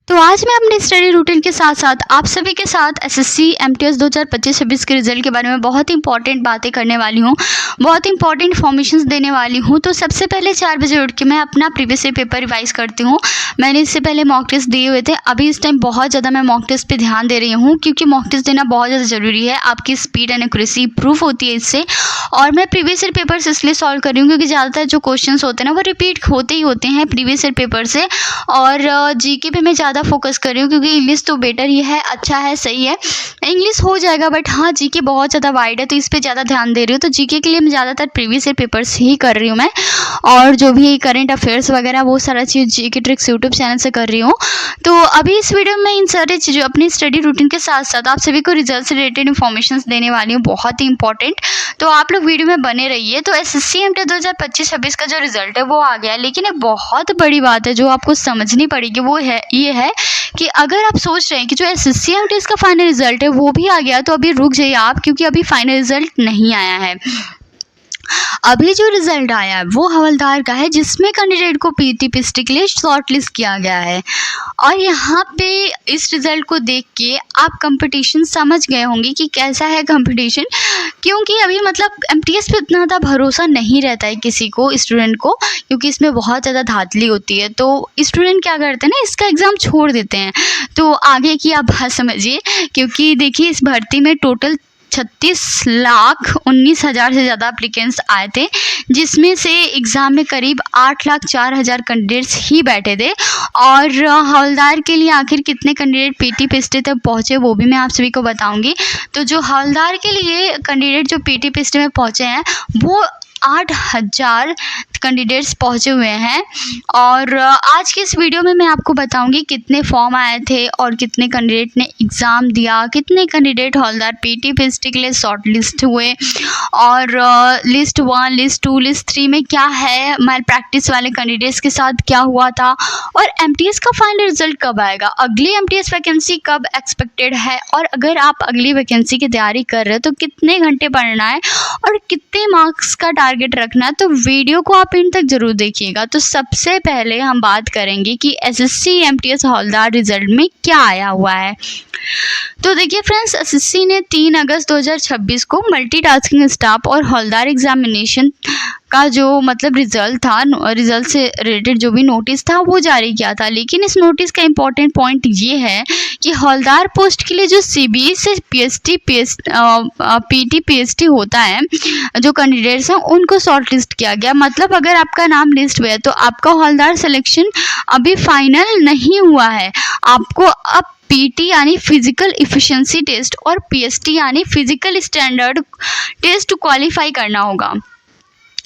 तो आज मैं अपने स्टडी रूटीन के साथ साथ आप सभी के साथ एसएससी एमटीएस 2025-26 के रिजल्ट के बारे में बहुत इंपॉर्टेंट बातें करने वाली हूँ, बहुत इंपॉर्टेंट इन्फॉर्मेशन देने वाली हूँ। तो सबसे पहले 4 बजे उठ के मैं अपना प्रीवियस ईयर पेपर रिवाइज करती हूँ। मैंने इससे पहले मॉक टेस्ट दिए हुए थे, अभी इस टाइम बहुत ज़्यादा मैं मॉक टेस्ट पे ध्यान दे रही हूँ क्योंकि मॉक टेस्ट देना बहुत ज़्यादा ज़रूरी है। आपकी स्पीड एंड एक्यूरेसी इंप्रूव होती है इससे। और मैं प्रीवियस ईयर पेपर्स इसलिए सॉल्व कर रही हूँ क्योंकि ज़्यादातर जो क्वेश्चन होते हैं ना वो रिपीट होते ही होते हैं प्रीवियस ईयर पेपर से। और जीके पे मैं ज़्यादा फोकस कर रही हूँ क्योंकि इंग्लिश तो बेटर ही है, अच्छा है, सही है, इंग्लिश हो जाएगा, बट हाँ जीके बहुत ज़्यादा वाइड है तो इस पे ज़्यादा ध्यान दे रही हूँ। तो जीके के लिए मैं ज़्यादातर प्रीवियस ईयर पेपर्स ही कर रही हूँ मैं, और जो भी करंट अफेयर्स वगैरह वो सारा चीज़ जीके ट्रिक्स यूट्यूब चैनल से कर रही हूँ। तो अभी इस वीडियो में इन सारी चीज़ों अपनी स्टडी रूटीन के साथ साथ आप सभी को रिजल्ट से रिलेटेड इन्फॉर्मेशन देने वाली हूँ, बहुत ही इंपॉर्टेंट। तो आप लोग वीडियो में बने रहिए। तो एसएससी एमटीएस 2025-26 का जो रिजल्ट है वो आ गया, लेकिन एक बहुत बड़ी बात है जो आपको समझनी पड़ेगी, वो है ये है कि अगर आप सोच रहे हैं कि जो एसएससी एमटीएस का फाइनल रिजल्ट है वो भी आ गया, तो अभी रुक जाइए आप, क्योंकि अभी फाइनल रिजल्ट नहीं आया है। अभी जो रिजल्ट आया है वो हवलदार का है, जिसमें कैंडिडेट को पीटी के लिए शॉर्टलिस्ट किया गया है। और यहाँ पे इस रिज़ल्ट को देख के आप कंपटीशन समझ गए होंगे कि कैसा है कंपटीशन, क्योंकि अभी मतलब एमटीएस पे उतना ज़्यादा भरोसा नहीं रहता है किसी को, स्टूडेंट को, क्योंकि इसमें बहुत ज़्यादा धांधली होती है। तो स्टूडेंट क्या करते हैं ना, इसका एग्ज़ाम छोड़ देते हैं। तो आगे की आप बात समझिए, क्योंकि देखिए इस भर्ती में टोटल 36,19,000 से ज़्यादा एप्लीकेंट्स आए थे, जिसमें से एग्ज़ाम में करीब 8,04,000 कैंडिडेट्स ही बैठे थे। और हवलदार के लिए आखिर कितने कैंडिडेट पीटी पीएसटी तक पहुँचे वो भी मैं आप सभी को बताऊंगी। तो जो हवलदार के लिए कैंडिडेट जो पीटी पीएसटी में पहुँचे हैं वो 8,000 कैंडिडेट्स पहुँचे हुए हैं। और आज के इस वीडियो में मैं आपको बताऊंगी कितने फॉर्म आए थे और कितने कैंडिडेट ने एग्ज़ाम दिया, कितने कैंडिडेट हवलदार पीटी पीएसटी के लिए शॉर्ट लिस्ट हुए, और लिस्ट 1, लिस्ट 2, लिस्ट 3 में क्या है, मैल प्रैक्टिस वाले कैंडिडेट्स के साथ क्या हुआ था, और एमटीएस का फाइनल रिजल्ट कब आएगा, अगली एमटीएस वैकेंसी कब एक्सपेक्टेड है, और अगर आप अगली वैकेंसी की तैयारी कर रहे हो तो कितने घंटे पढ़ना है और कितने मार्क्स का टारगेट रखना है। तो वीडियो को आप इन तक जरूर देखिएगा। तो सबसे पहले हम बात करेंगे कि एसएससी एमटीएस हवलदार रिजल्ट में क्या आया हुआ है। तो देखिए फ्रेंड्स, एसएससी ने 3 अगस्त 2026 को मल्टीटास्किंग स्टाफ और हवलदार एग्जामिनेशन का जो मतलब रिजल्ट था, रिजल्ट से रिलेटेड जो भी नोटिस था वो जारी किया था। लेकिन इस नोटिस का इम्पोर्टेंट पॉइंट ये है कि हवलदार पोस्ट के लिए जो सीबीई से पीटी पीएसटी होता है, जो कैंडिडेट्स हैं उनको शॉर्ट लिस्ट किया गया। मतलब अगर आपका नाम लिस्ट हुआ है तो आपका हवलदार सिलेक्शन अभी फाइनल नहीं हुआ है। आपको अब पीटी यानी फिजिकल इफिशिएंसी टेस्ट और पीएसटी यानी फिजिकल स्टैंडर्ड टेस्ट क्वालिफाई करना होगा।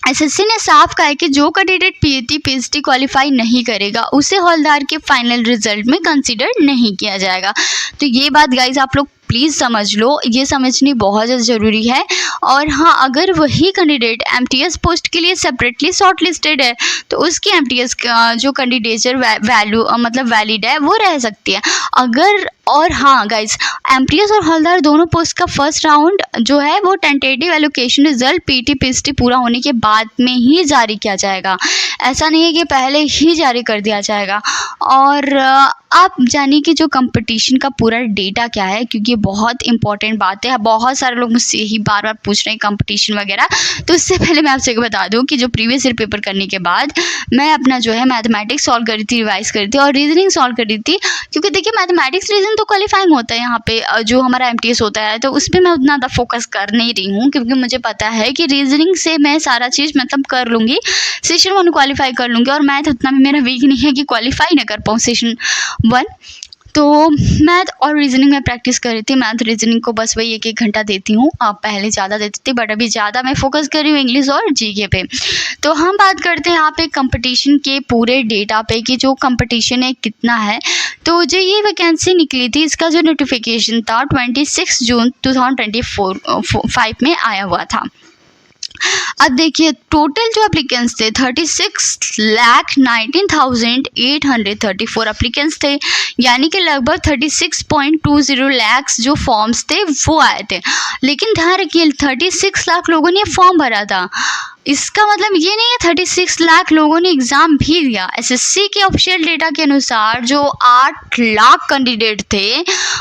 एसएससी ने साफ कहा है कि जो कैंडिडेट पीटी पीएसटी क्वालिफाई नहीं करेगा उसे हवलदार के फाइनल रिजल्ट में कंसीडर नहीं किया जाएगा। तो ये बात गाइज आप लोग प्लीज़ समझ लो, ये समझनी बहुत ज़्यादा ज़रूरी है। और हाँ, अगर वही कैंडिडेट एमटीएस पोस्ट के लिए सेपरेटली शॉर्ट लिस्टेड है तो उसकी एमटीएस का जो कैंडिडेचर वैल्यू मतलब वैलिड है वो रह सकती है अगर। और हाँ गाइज, एमटीएस और हवलदार दोनों पोस्ट का फर्स्ट राउंड जो है वो tentative allocation result PT PST पूरा होने के बाद में ही जारी किया जाएगा। ऐसा नहीं है कि पहले ही जारी कर दिया जाएगा। और आप जानिए कि जो कंपटीशन का पूरा डेटा क्या है, क्योंकि ये बहुत इंपॉर्टेंट बात है। बहुत सारे लोग मुझसे यही बार बार पूछ रहे हैं कंपटीशन वगैरह। तो इससे पहले मैं आपसे बता दूं कि जो प्रीवियस ईयर पेपर करने के बाद मैं अपना जो है मैथमेटिक्स सॉल्व कर रही थी, रिवाइज कर रही थी और रीजनिंग सॉल्व कर रही थी। क्योंकि देखिए मैथमेटिक्स रीजनिंग तो क्वालिफाइंग होता है यहाँ पे जो हमारा एमटीएस होता है, तो उस पर मैं उतना ज़्यादा फोकस कर नहीं रही हूँ क्योंकि मुझे पता है कि रीजनिंग से मैं सारा चीज़ मतलब कर लूँगी, सेशन 1 क्वालिफाई कर लूँगी। और मैथ उतना भी मेरा वीक नहीं है कि क्वालिफाई ना कर पाऊँ सेशन 1। तो मैथ और रीजनिंग में प्रैक्टिस कर रही थी। मैथ रीजनिंग को बस वही 1-1 घंटा देती हूँ, पहले ज़्यादा देती थी बट अभी ज़्यादा मैं फोकस कर रही हूँ इंग्लिश और जीके पे। तो हम बात करते हैं यहाँ पे कंपटीशन के पूरे डेटा पे कि जो कंपटीशन है कितना है। तो जो ये वैकेंसी निकली थी इसका जो नोटिफिकेशन था 26 जून 2024 में आया हुआ था। अब देखिए टोटल जो एप्लीकेंट्स थे 36,19,834 एप्लीकेंट्स थे, यानी कि लगभग 36.20 लाख जो फॉर्म्स थे वो आए थे। लेकिन ध्यान रखिए 36 लाख लोगों ने फॉर्म भरा था, इसका मतलब ये नहीं है 36 लाख लोगों ने एग्ज़ाम भी दिया। एसएससी के ऑफिशियल डेटा के अनुसार जो 8 लाख कैंडिडेट थे,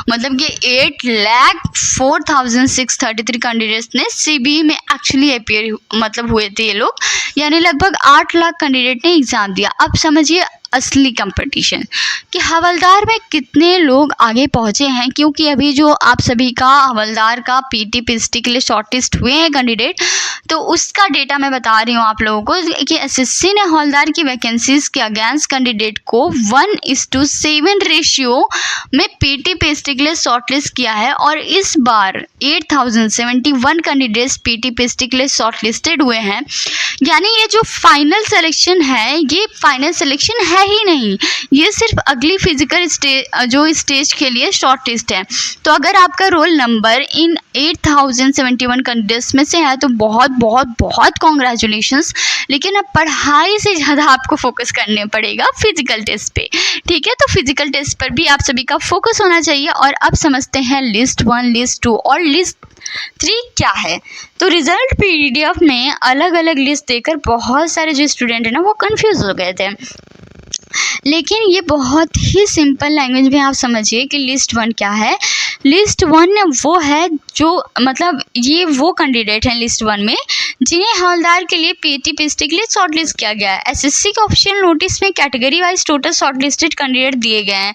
मतलब कि 8,04,633 कैंडिडेट्स ने सीबीई में एक्चुअली अपियर मतलब हुए थे ये लोग, यानी लगभग 8 लाख कैंडिडेट ने एग्ज़ाम दिया। अब समझिए असली कंपटीशन कि हवलदार में कितने लोग आगे पहुंचे हैं, क्योंकि अभी जो आप सभी का हवलदार का पीटी पीएसटी के लिए शॉर्टलिस्ट हुए हैं कैंडिडेट, तो उसका डेटा मैं बता रही हूँ आप लोगों को कि एसएससी ने हवलदार की वैकेंसीज के अगेंस्ट कैंडिडेट को 1:7 रेशियो में पीटी पीएसटी के लिए शॉर्टलिस्ट किया है, और इस बार 8,071 कैंडिडेट्स पीटी पीएसटी के लिए शॉर्टलिस्टेड हुए हैं। यानी ये जो फाइनल सिलेक्शन है, ये फाइनल सिलेक्शन है ही नहीं, ये सिर्फ अगली फिजिकल स्टेज के लिए शॉर्ट लिस्ट है। तो अगर आपका रोल नंबर इन 8,071 कैंडिडेट्स में से है तो बहुत बहुत बहुत कॉन्ग्रेचुलेशंस, लेकिन अब पढ़ाई से ज़्यादा आपको फोकस करने पड़ेगा फिजिकल टेस्ट पे, ठीक है। तो फिजिकल टेस्ट पर भी आप सभी का फोकस होना चाहिए। और अब समझते हैं लिस्ट 1, लिस्ट 2 और लिस्ट 3 क्या है। तो रिजल्ट पीडीएफ में अलग अलग लिस्ट देकर बहुत सारे जो स्टूडेंट हैं ना वो कंफ्यूज हो गए थे, लेकिन ये बहुत ही सिंपल लैंग्वेज में आप समझिए कि लिस्ट 1 क्या है। लिस्ट 1 वो है जो मतलब ये वो कैंडिडेट हैं लिस्ट 1 में जिन्हें हवलदार के लिए पीटी पीएसटी के लिए शॉर्टलिस्ट किया गया है। एसएससी के ऑफिशियल नोटिस में category wise total shortlisted candidate दिए गए हैं,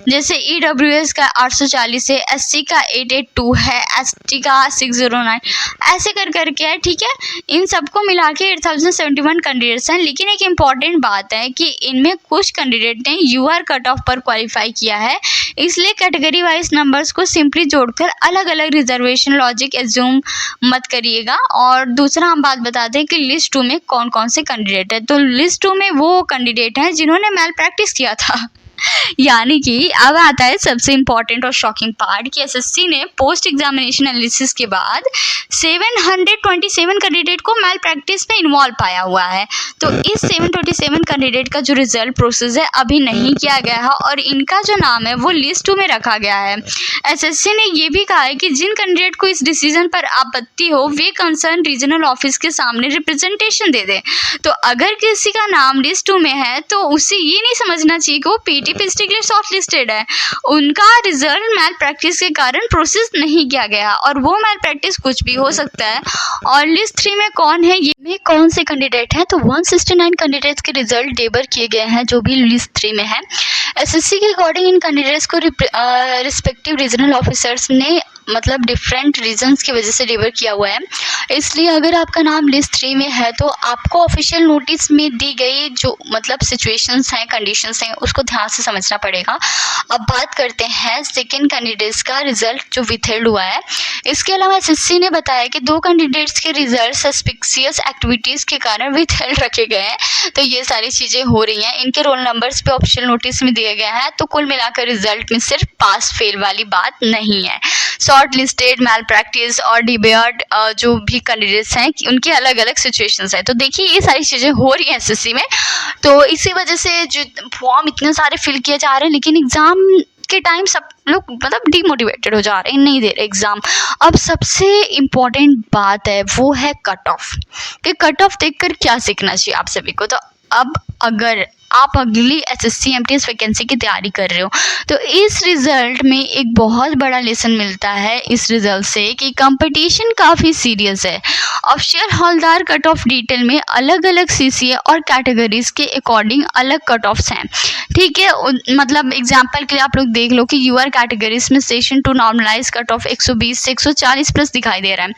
जैसे ईडब्ल्यूएस का 840 है, एससी का 882 है, एसटी का 609, ऐसे कर करके है, ठीक है। इन सबको मिला के 8,071 कैंडिडेट्स हैं। लेकिन एक इम्पॉर्टेंट बात है कि इनमें कुछ कैंडिडेट ने यूआर कट ऑफ पर क्वालिफाई किया है, इसलिए कैटेगरी वाइज नंबर्स को सिंपली जोड़कर अलग अलग रिजर्वेशन लॉजिक एज्यूम मत करिएगा। और दूसरा हम बात बताते हैं कि लिस्ट 2 में कौन कौन से कैंडिडेट है। तो लिस्ट 2 में वो कैंडिडेट हैं जिन्होंने मैल प्रैक्टिस किया था यानी कि अब आता है सबसे इम्पॉर्टेंट और शॉकिंग पार्ट कि एसएससी ने पोस्ट एग्जामिनेशन एनालिसिस के बाद 727 कैंडिडेट को मैल प्रैक्टिस में इन्वॉल्व पाया हुआ है। तो इस 727 कैंडिडेट का जो रिजल्ट प्रोसेस है अभी नहीं किया गया है और इनका जो नाम है वो लिस्ट 2 में रखा गया है। एसएससी ने ये भी कहा है कि जिन कैंडिडेट को इस डिसीजन पर आपत्ति हो वे कंसर्न रीजनल ऑफिस के सामने रिप्रेजेंटेशन दे दें। तो अगर किसी का नाम लिस्ट 2 में है तो उसे ये नहीं समझना चाहिए कि वो पीटी पीएसटी के लिए शॉर्ट लिस्टेड है, उनका रिजल्ट मैल प्रैक्टिस के कारण प्रोसेस नहीं किया गया और वो मैल प्रैक्टिस कुछ भी हो सकता है। और लिस्ट 3 में कौन है, ये में कौन से कैंडिडेट हैं, तो 169 कैंडिडेट्स के रिजल्ट डेबर किए गए हैं जो भी लिस्ट 3 में है। एसएससी के अकॉर्डिंग इन कैंडिडेट्स को रिस्पेक्टिव रीजनल ऑफिसर्स ने मतलब डिफरेंट रीजंस की वजह से डिलीवर किया हुआ है। इसलिए अगर आपका नाम लिस्ट 3 में है तो आपको ऑफिशियल नोटिस में दी गई जो मतलब सिचुएशंस हैं, कंडीशंस हैं, उसको ध्यान से समझना पड़ेगा। अब बात करते हैं सेकंड कैंडिडेट्स का रिजल्ट जो विथहेल्ड हुआ है। इसके अलावा एसएससी ने बताया कि 2 कैंडिडेट्स के रिजल्ट सस्पिशियस एक्टिविटीज़ के कारण विथहेल्ड रखे गए हैं। तो ये सारी चीज़ें हो रही हैं, इनके रोल नंबर्स पे ऑफिशियल नोटिस में दिए गए हैं। तो कुल मिलाकर रिजल्ट में सिर्फ पास फेल वाली बात नहीं है। शॉर्ट लिस्टेड, मैल प्रैक्टिस और डिबेट जो भी कैंडिडेट्स हैं उनकी अलग अलग सिचुएशंस है। तो देखिए ये सारी चीज़ें हो रही हैं एसएससी में, तो इसी वजह से जो फॉर्म इतने सारे फिल किए जा रहे हैं लेकिन एग्ज़ाम के टाइम सब लोग मतलब डिमोटिवेटेड हो जा रहे हैं, नहीं दे रहे एग्ज़ाम। अब सबसे इम्पॉर्टेंट बात है वो है कट ऑफ, कि कट ऑफ देखकर क्या सीखना चाहिए आप सभी को। तो अब अगर आप अगली एसएससी एमटीएस वैकेंसी की तैयारी कर रहे हो तो इस रिज़ल्ट में एक बहुत बड़ा लेसन मिलता है इस रिज़ल्ट से कि कंपटीशन काफ़ी सीरियस है। ऑफिशियल हवलदार कट ऑफ डिटेल में अलग अलग सीसीए और कैटेगरीज के अकॉर्डिंग अलग कट ऑफ्स हैं, ठीक है। मतलब एग्जांपल के लिए आप लोग देख लो कि यूआर कैटेगरीज में सेशन 2 नॉर्मलाइज कट ऑफ 120 से 140 प्लस दिखाई दे रहा है।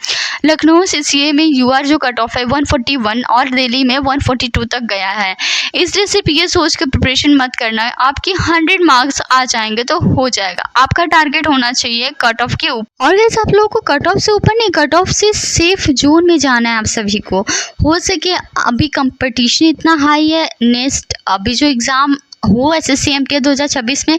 लखनऊ सीसीए में यूआर जो कट ऑफ है 141 और दिल्ली में 142 तक गया है। इसलिए सिर्फ ये सोच के प्रिपरेशन मत करना है आपकी 100 मार्क्स आ जाएंगे तो हो जाएगा। आपका टारगेट होना चाहिए कट ऑफ के ऊपर। और वैसे आप लोगों को कट ऑफ से ऊपर नहीं, कट ऑफ से सेफ जोन में जाना है आप सभी को। हो सके अभी कंपटीशन इतना हाई है, नेक्स्ट अभी जो एग्ज़ाम हो एसएससी एमटीएस 2026 में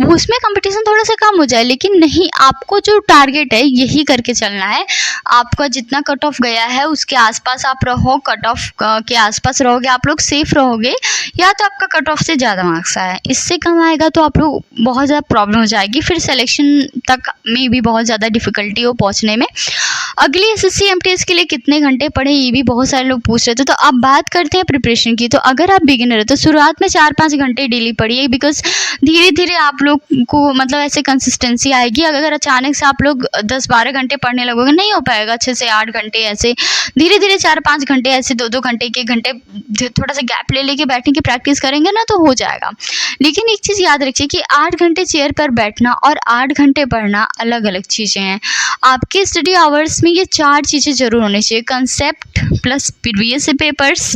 उसमें कंपटीशन थोड़ा सा कम हो जाए, लेकिन नहीं, आपको जो टारगेट है यही करके चलना है। आपका जितना कट ऑफ गया है उसके आसपास आप रहो, कट ऑफ के आसपास रहोगे आप लोग सेफ रहोगे, या तो आपका कट ऑफ से ज़्यादा मार्क्स आए, इससे कम आएगा तो आप लोग बहुत ज़्यादा प्रॉब्लम हो जाएगी, फिर सिलेक्शन तक में भी बहुत ज़्यादा डिफ़िकल्टी हो पहुँचने में। अगली एसएससी एमटीएस के लिए कितने घंटे पढ़े, ये भी बहुत सारे लोग पूछ रहे थे। तो अब बात करते हैं प्रिपरेशन की। तो अगर आप बिगिनर है तो शुरुआत में 4-5 घंटे डेली पढ़िए, बिकॉज धीरे धीरे आप लोग को मतलब ऐसे कंसिस्टेंसी आएगी। अगर अचानक से आप लोग 10-12 घंटे पढ़ने लगोगे, नहीं हो पाएगा अच्छे से। 8 घंटे ऐसे धीरे धीरे 4-5 घंटे ऐसे 2-2 घंटे, 1 घंटे थोड़ा सा गैप ले लेके बैठने की प्रैक्टिस करेंगे ना तो हो जाएगा। लेकिन एक चीज़ याद रखिए कि 8 घंटे चेयर पर बैठना और 8 घंटे पढ़ना अलग अलग चीज़ें हैं। आपके स्टडी आवर्स में ये 4 चीज़ें ज़रूर होनी चाहिए: कंसेप्ट प्लस प्रीवियस पेपर्स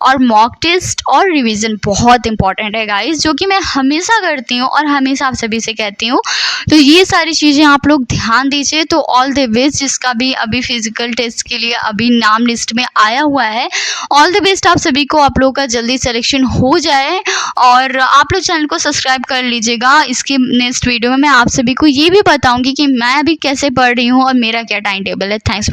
और मॉक टेस्ट और रिवीजन बहुत इंपॉर्टेंट है गाइस, जो कि मैं हमेशा करती हूँ और हमेशा आप सभी से कहती हूँ। तो ये सारी चीज़ें आप लोग ध्यान दीजिए। तो ऑल द बेस्ट, जिसका भी अभी फिजिकल टेस्ट के लिए अभी नाम लिस्ट में आया हुआ है, ऑल द बेस्ट आप सभी को। आप लोगों का जल्दी सिलेक्शन हो जाए और आप लोग चैनल को सब्सक्राइब कर लीजिएगा। इसके नेक्स्ट वीडियो में मैं आप सभी को ये भी बताऊंगी कि मैं अभी कैसे पढ़ रही हूँ और मेरा क्या टाइम टेबल है। थैंक्स।